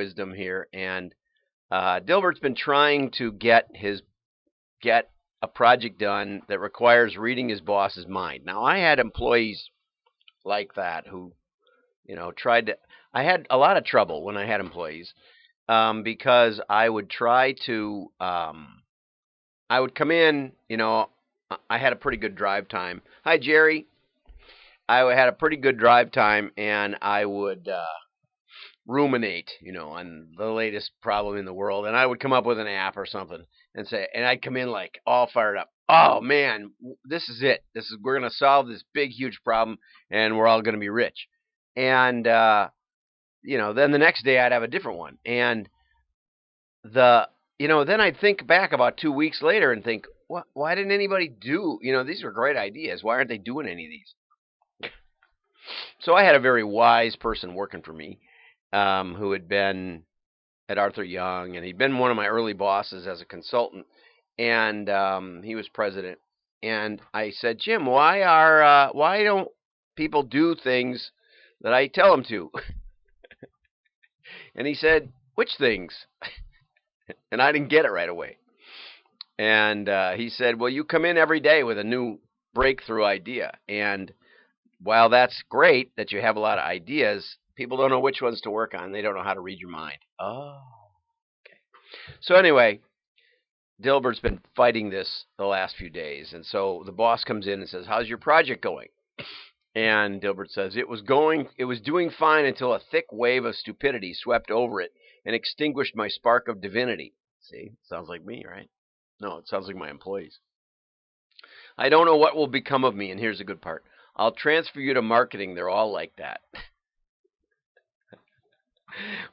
wisdom here, and Dilbert's been trying to get a project done that requires reading his boss's mind. Now, I had employees like that who, tried to. I had a lot of trouble when I had employees because I would try to. I would come in. I had a pretty good drive time. Hi, Jerry. I had a pretty good drive time, and I would ruminate, on the latest problem in the world, and I would come up with an app or something and say, and I'd come in like all fired up. Oh man, this is it. We're gonna solve this big, huge problem, and we're all gonna be rich. And then the next day I'd have a different one, and then I'd think back about 2 weeks later and think, why didn't anybody do? These were great ideas. Why aren't they doing any of these? So I had a very wise person working for me who had been at Arthur Young, and he'd been one of my early bosses as a consultant, and he was president. And I said, Jim, why don't people do things that I tell them to? And he said, which things? And I didn't get it right away. And he said, well, you come in every day with a new breakthrough idea, and while that's great that you have a lot of ideas, people don't know which ones to work on. They don't know how to read your mind. Oh, okay. So anyway, Dilbert's been fighting this the last few days, and so the boss comes in and says, "How's your project going?" And Dilbert says, It was doing fine until a thick wave of stupidity swept over it and extinguished my spark of divinity." See, sounds like me, right? No, it sounds like my employees. "I don't know what will become of me, and here's the good part. I'll transfer you to marketing. They're all like that."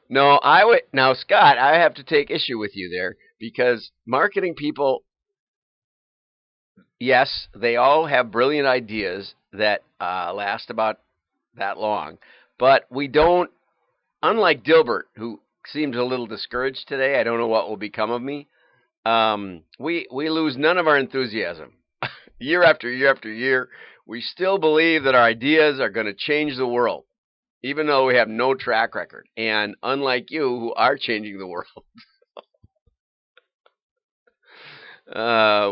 No, now, Scott, I have to take issue with you there because marketing people, yes, they all have brilliant ideas that last about that long, but we don't. Unlike Dilbert, who seems a little discouraged today, I don't know what will become of me. We lose none of our enthusiasm. Year after year after year, we still believe that our ideas are going to change the world, even though we have no track record. And unlike you, who are changing the world,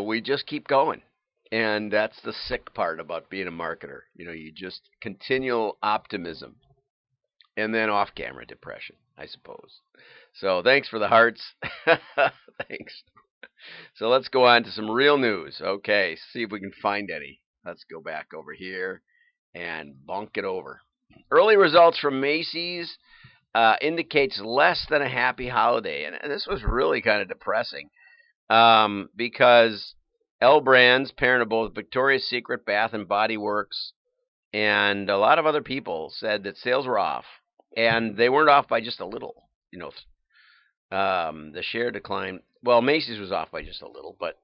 we just keep going. And that's the sick part about being a marketer. You just continual optimism and then off camera depression, I suppose. So thanks for the hearts. Thanks. So let's go on to some real news. Okay, see if we can find any. Let's go back over here and bonk it over. Early results from Macy's indicates less than a happy holiday. And this was really kind of depressing because L Brands, parent of both Victoria's Secret, Bath and Body Works, and a lot of other people said that sales were off. And they weren't off by just a little. The share decline. Well, Macy's was off by just a little, but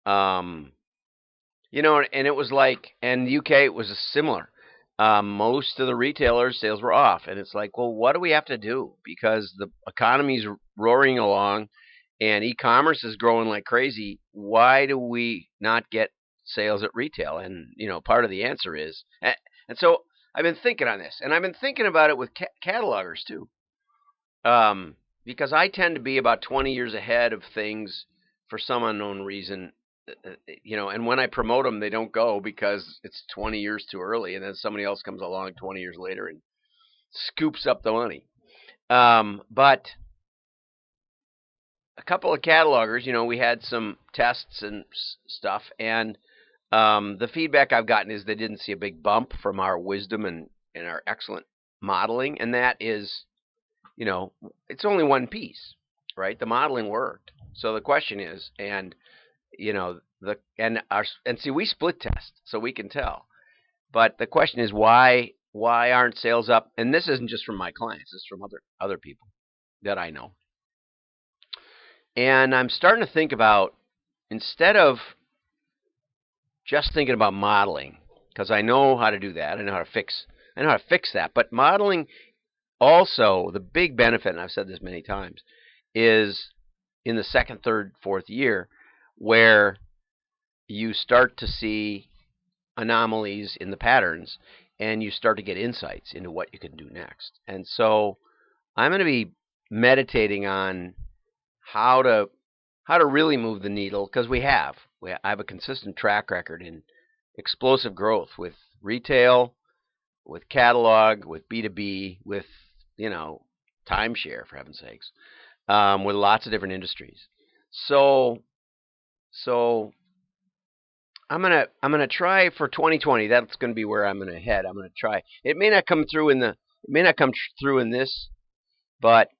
and it was like, and the UK it was similar. Most of the retailers' sales were off, and it's like, well, what do we have to do? Because the economy's roaring along, and e-commerce is growing like crazy. Why do we not get sales at retail? And part of the answer is, and so I've been thinking on this, and I've been thinking about it with catalogers too. Because I tend to be about 20 years ahead of things for some unknown reason, and when I promote them, they don't go because it's 20 years too early, and then somebody else comes along 20 years later and scoops up the money. But a couple of catalogers, we had some tests and stuff, and the feedback I've gotten is they didn't see a big bump from our wisdom and our excellent modeling, and that is, it's only one piece, right? The modeling worked. So the question is, and see, we split test, so we can tell. But the question is, why aren't sales up? And this isn't just from my clients; it's from other people that I know. And I'm starting to think about, instead of just thinking about modeling, because I know how to do that, I know how to fix that. But modeling. Also, the big benefit, and I've said this many times, is in the second, third, fourth year where you start to see anomalies in the patterns and you start to get insights into what you can do next. And so I'm going to be meditating on how to really move the needle, because I have a consistent track record in explosive growth with retail, with catalog, with B2B, with timeshare, for heaven's sakes, with lots of different industries. So I'm gonna try for 2020. That's gonna be where I'm gonna head. I'm gonna try. It may not come through in this, but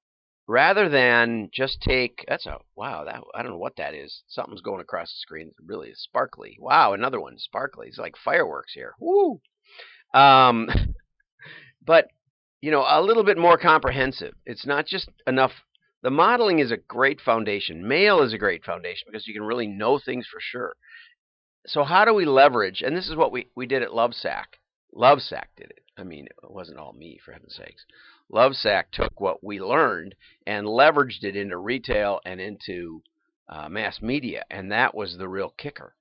rather than just take I don't know what that is. Something's going across the screen. It really is sparkly. Wow, another one sparkly. It's like fireworks here. Woo. Um, but a little bit more comprehensive. It's not just enough. The modeling is a great foundation. Mail is a great foundation because you can really know things for sure. So how do we leverage? And this is what we did at Lovesac. Lovesac did it. I mean, it wasn't all me, for heaven's sakes. Lovesac took what we learned and leveraged it into retail and into mass media, and that was the real kicker.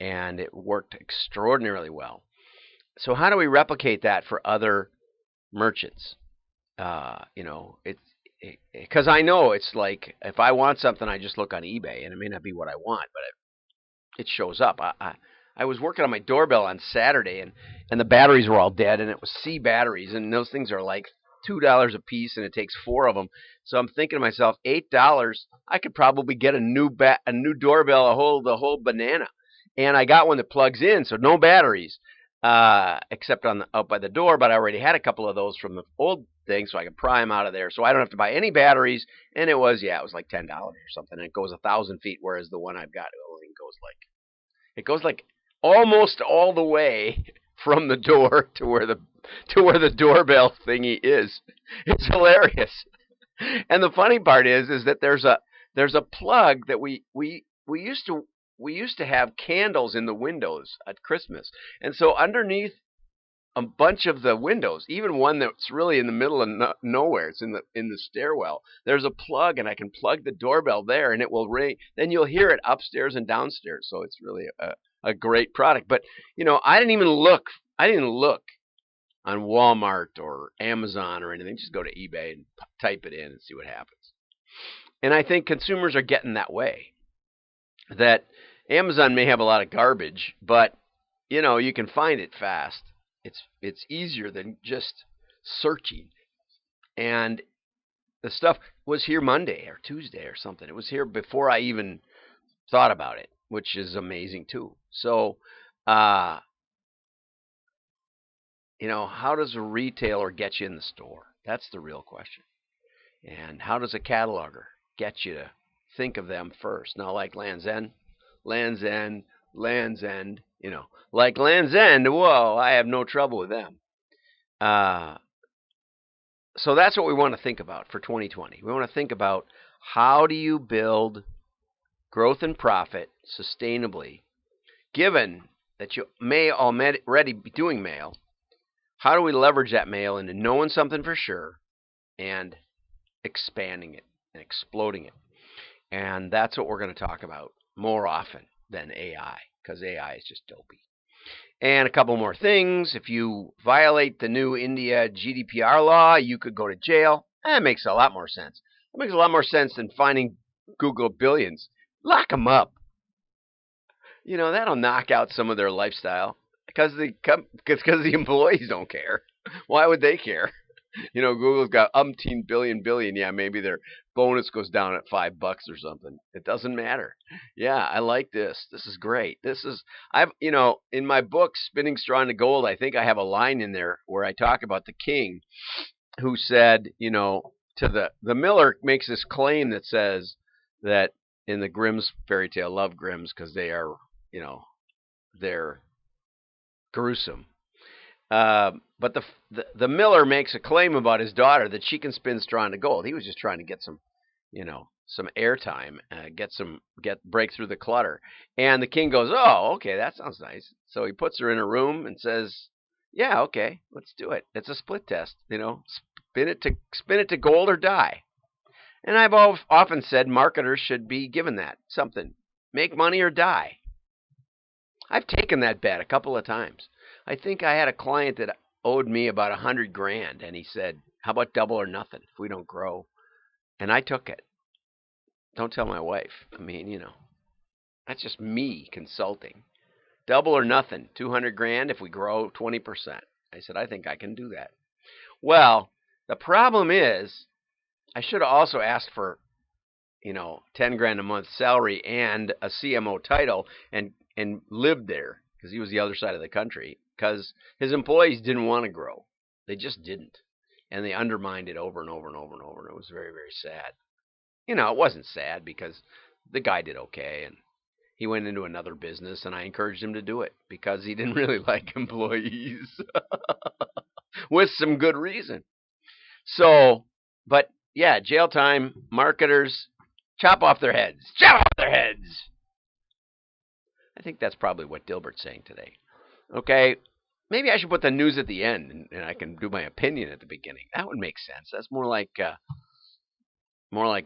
And it worked extraordinarily well. So how do we replicate that for other merchants? It's because I know it's like if I want something, I just look on eBay, and it may not be what I want, but it shows up. I was working on my doorbell on Saturday, and the batteries were all dead, and it was C batteries, and those things are like $2 a piece, and it takes 4 of them. So I'm thinking to myself, $8, I could probably get a new doorbell, the whole banana. And I got one that plugs in, so no batteries, except out by the door. But I already had a couple of those from the old thing, so I can pry them out of there. So I don't have to buy any batteries. And it was like $10 or something, and it goes 1,000 feet, whereas the one I've got only goes like almost all the way from the door to where the doorbell thingy is. It's hilarious. And the funny part is that there's a plug that we used to have candles in the windows at Christmas. And so underneath a bunch of the windows, even one that's really in the middle of nowhere, it's in the stairwell, there's a plug, and I can plug the doorbell there, and it will ring. Then you'll hear it upstairs and downstairs. So it's really a great product. But I didn't look on Walmart or Amazon or anything. Just go to eBay and type it in and see what happens. And I think consumers are getting that way. That Amazon may have a lot of garbage, but you can find it fast. It's easier than just searching. And the stuff was here Monday or Tuesday or something. It was here before I even thought about it, which is amazing too. So, how does a retailer get you in the store? That's the real question. And how does a cataloger get you to think of them first? Now, like Land's End, like Land's End, whoa, I have no trouble with them. So that's what we want to think about for 2020. We want to think about how do you build growth and profit sustainably, given that you may already be doing mail. How do we leverage that mail into knowing something for sure and expanding it and exploding it? And that's what we're going to talk about more often than AI, because AI is just dopey. And a couple more things. If you violate the new India GDPR law, you could go to jail. That makes a lot more sense. It makes a lot more sense than finding Google billions. Lock them up. That'll knock out some of their lifestyle because the employees don't care. Why would they care? Google's got umpteen billion. Yeah, maybe their bonus goes down at $5 or something. It doesn't matter. Yeah, I like this. This is great. In my book, Spinning Straw into Gold, I think I have a line in there where I talk about the king who said, to the miller makes this claim that says that in the Grimm's fairy tale, love Grimm's because they are, they're gruesome. But the miller makes a claim about his daughter that she can spin straw into gold. He was just trying to get some airtime, break through the clutter. And the king goes, "Oh, okay, that sounds nice." So he puts her in a room and says, "Yeah, okay, let's do it. It's a split test. Spin it to gold or die." And I've often said marketers should be given that something: make money or die. I've taken that bet a couple of times. I think I had a client that owed me about $100,000, and he said, "How about double or nothing if we don't grow?" And I took it. Don't tell my wife. I mean, that's just me consulting. Double or nothing, 200 grand if we grow 20%. I said, I think I can do that. Well, the problem is I should have also asked for, 10 grand a month salary and a CMO title and lived there because he was the other side of the country because his employees didn't want to grow. They just didn't. And they undermined it over and over and over and over. And it was very, very sad. It wasn't sad because the guy did okay and he went into another business and I encouraged him to do it because he didn't really like employees with some good reason. So, but yeah, jail time, marketers, chop off their heads. Chop off their heads. I think that's probably what Dilbert's saying today. Okay, maybe I should put the news at the end and I can do my opinion at the beginning. That would make sense. That's more like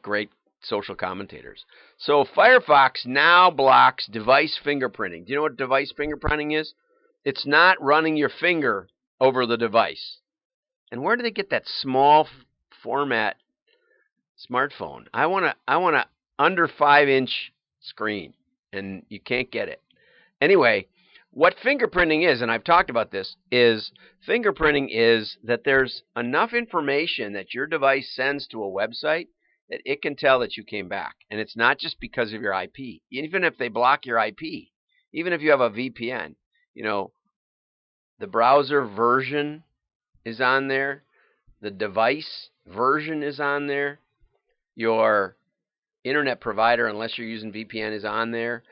great social commentators. So Firefox now blocks device fingerprinting. Do you know what device fingerprinting is? It's not running your finger over the device. And where do they get that small format smartphone? I want a under 5-inch screen, and you can't get it. Anyway, what fingerprinting is, and I've talked about this, is fingerprinting is that there's enough information that your device sends to a website that it can tell that you came back. And it's not just because of your IP. Even if they block your IP, even if you have a VPN, the browser version is on there. The device version is on there. Your internet provider, unless you're using VPN, is on there.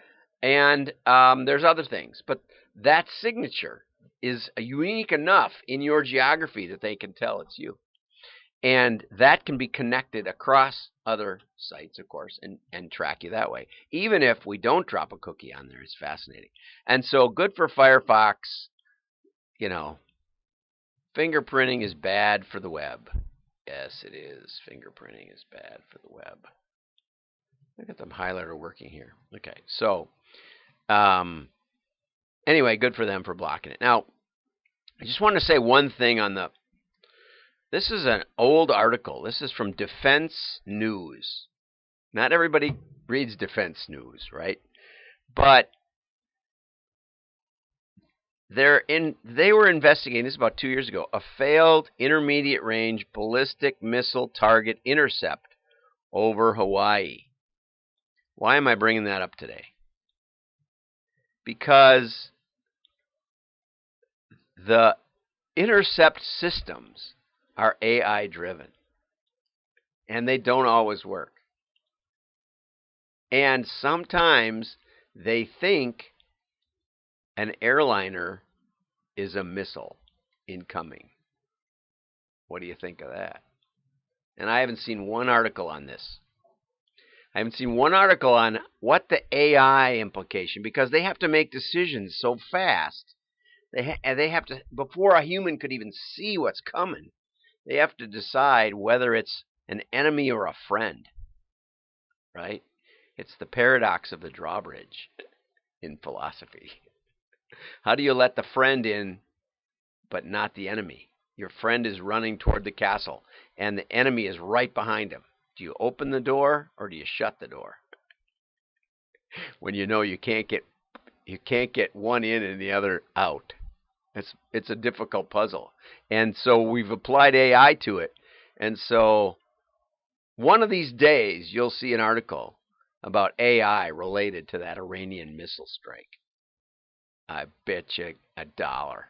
And there's other things. But that signature is unique enough in your geography that they can tell it's you. And that can be connected across other sites, of course, and track you that way. Even if we don't drop a cookie on there, it's fascinating. And so good for Firefox. Fingerprinting is bad for the web. Yes, it is. Fingerprinting is bad for the web. I got the highlighter working here. Okay, so anyway, good for them for blocking it. Now, I just want to say one thing on the... This is an old article. This is from Defense News. Not everybody reads Defense News, right? But they were investigating, this is about 2 years ago, a failed intermediate range ballistic missile target intercept over Hawaii. Why am I bringing that up today? Because the intercept systems are AI driven. And they don't always work. And sometimes they think an airliner is a missile incoming. What do you think of that? And I haven't seen one article on this. I haven't seen one article on what the AI implication, because they have to make decisions so fast. They have to, before a human could even see what's coming, they have to decide whether it's an enemy or a friend. Right? It's the paradox of the drawbridge in philosophy. How do you let the friend in, but not the enemy? Your friend is running toward the castle, and the enemy is right behind him. Do you open the door, or do you shut the door? When you know you can't get one in and the other out. It's a difficult puzzle. And so we've applied AI to it. And so one of these days, you'll see an article about AI related to that Iranian missile strike. I bet you $1.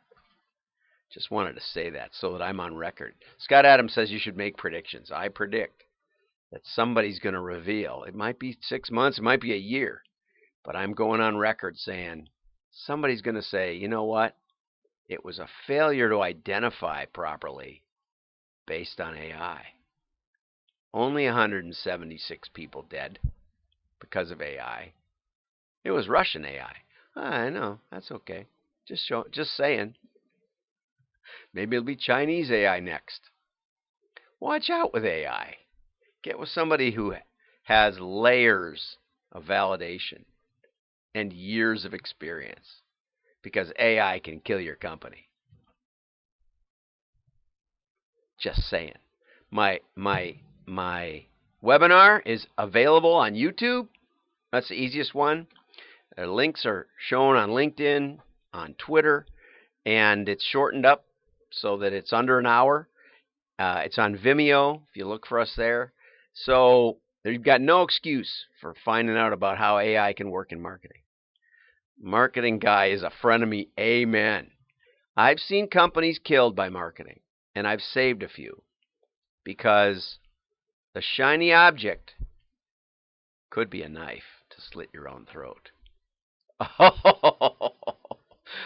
Just wanted to say that so that I'm on record. Scott Adams says you should make predictions. I predict that somebody's going to reveal. It might be 6 months, it might be a year, but I'm going on record saying somebody's going to say, you know what? It was a failure to identify properly based on AI. Only 176 people dead because of AI. It was Russian AI. I know, that's okay. Just saying. Maybe it'll be Chinese AI next. Watch out with AI. Get with somebody who has layers of validation and years of experience, because AI can kill your company. Just saying. My webinar is available on YouTube. That's the easiest one. The links are shown on LinkedIn, on Twitter, and it's shortened up so that it's under an hour. It's on Vimeo, if you look for us there. So you've got no excuse for finding out about how AI can work in marketing. Marketing guy is a friend of me. Amen. I've seen companies killed by marketing, and I've saved a few because the shiny object could be a knife to slit your own throat. Oh,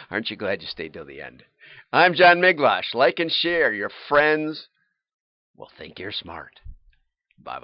aren't you glad you stayed till the end? I'm John Miglash. Like and share. Your friends will think you're smart.